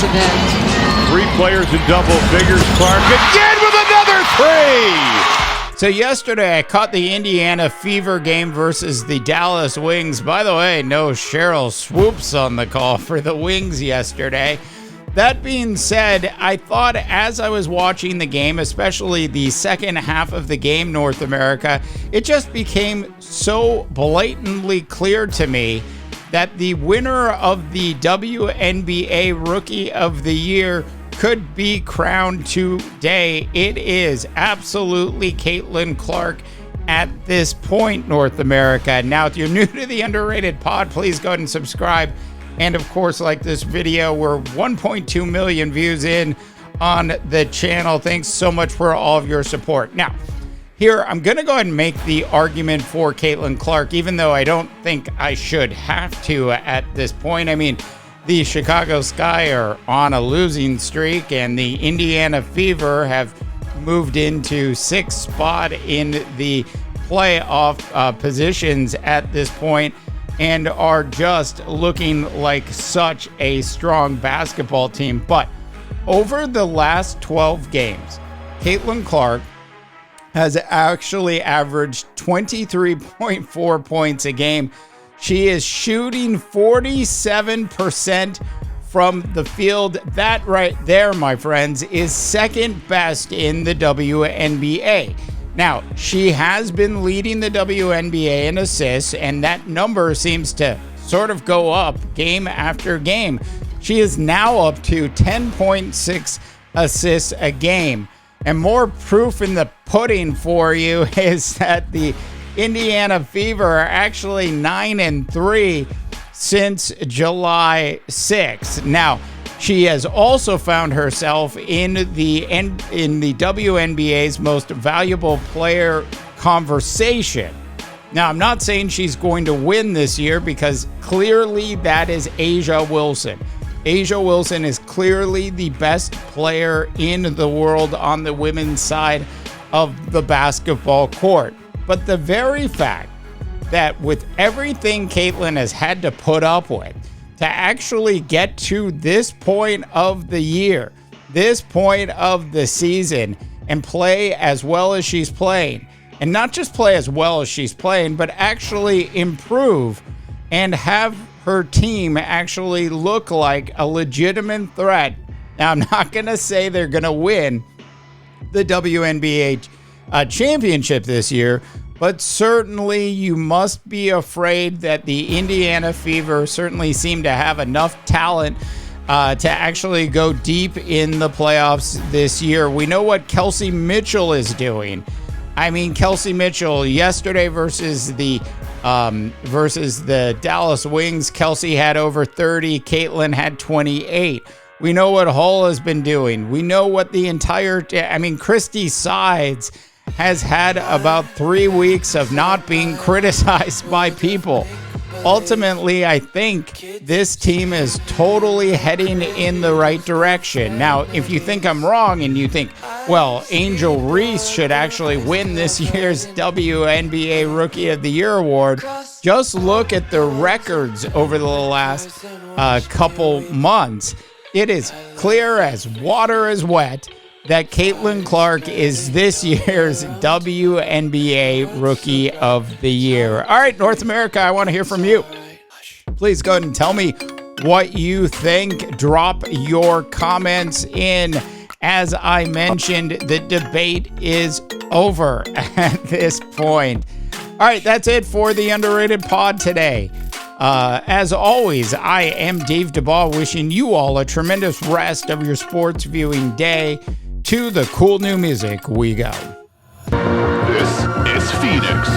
event. 3 players in double figures. Clark again with another 3. So yesterday I caught the Indiana Fever game versus the Dallas Wings. By the way, no Sheryl Swoops on the call for the Wings yesterday. That being said, I thought as I was watching the game, especially the second half of the game, North America, it just became so blatantly clear to me that the winner of the WNBA Rookie of the Year could be crowned today. It is absolutely Caitlin Clark at this point, North America. Now, if you're new to the Underrated Pod, please go ahead and subscribe. And of course, like this video, we're 1.2 million views in on the channel. Thanks so much for all of your support. Now, here, I'm going to go ahead and make the argument for Caitlin Clark, even though I don't think I should have to at this point. I mean, the Chicago Sky are on a losing streak, and the Indiana Fever have moved into 6th spot in the playoff positions at this point, and are just looking like such a strong basketball team. But over the last 12 games, Caitlin Clark has actually averaged 23.4 points a game. She is shooting 47% from the field. That right there, my friends, is second best in the WNBA. Now, she has been leading the WNBA in assists, and that number seems to sort of go up game after game. She is now up to 10.6 assists a game. And more proof in the pudding for you is that the Indiana Fever are actually 9-3 since July 6th. Now, she has also found herself in the WNBA's most valuable player conversation. Now, I'm not saying she's going to win this year, because clearly that is A'ja Wilson. A'ja Wilson is clearly the best player in the world on the women's side of the basketball court. But the very fact that with everything Caitlin has had to put up with, to actually get to this point of the year, this point of the season, and play as well as she's playing, and not just play as well as she's playing, but actually improve and have her team actually look like a legitimate threat. Now, I'm not going to say they're going to win the WNBA championship this year, but certainly you must be afraid that the Indiana Fever certainly seem to have enough talent to actually go deep in the playoffs this year. We know what Kelsey Mitchell is doing. I mean, Kelsey Mitchell yesterday versus the Dallas Wings, Kelsey had over 30, Caitlin had 28. We know what Hull has been doing. We know what the entire, Christy Sides has had about 3 weeks of not being criticized by people. Ultimately, I think this team is totally heading in the right direction. Now, if you think I'm wrong and you think, well, Angel Reese should actually win this year's WNBA Rookie of the Year award, just look at the records over the last couple months. It is clear as water is wet that Caitlin Clark is this year's WNBA Rookie of the Year. All right, North America, I want to hear from you. Please go ahead and tell me what you think. Drop your comments in. As I mentioned, the debate is over at this point. All right, that's it for the Underrated Pod today. As always, I am Dave DeBaugh, wishing you all a tremendous rest of your sports viewing day. To the cool new music we go. This is Phoenix.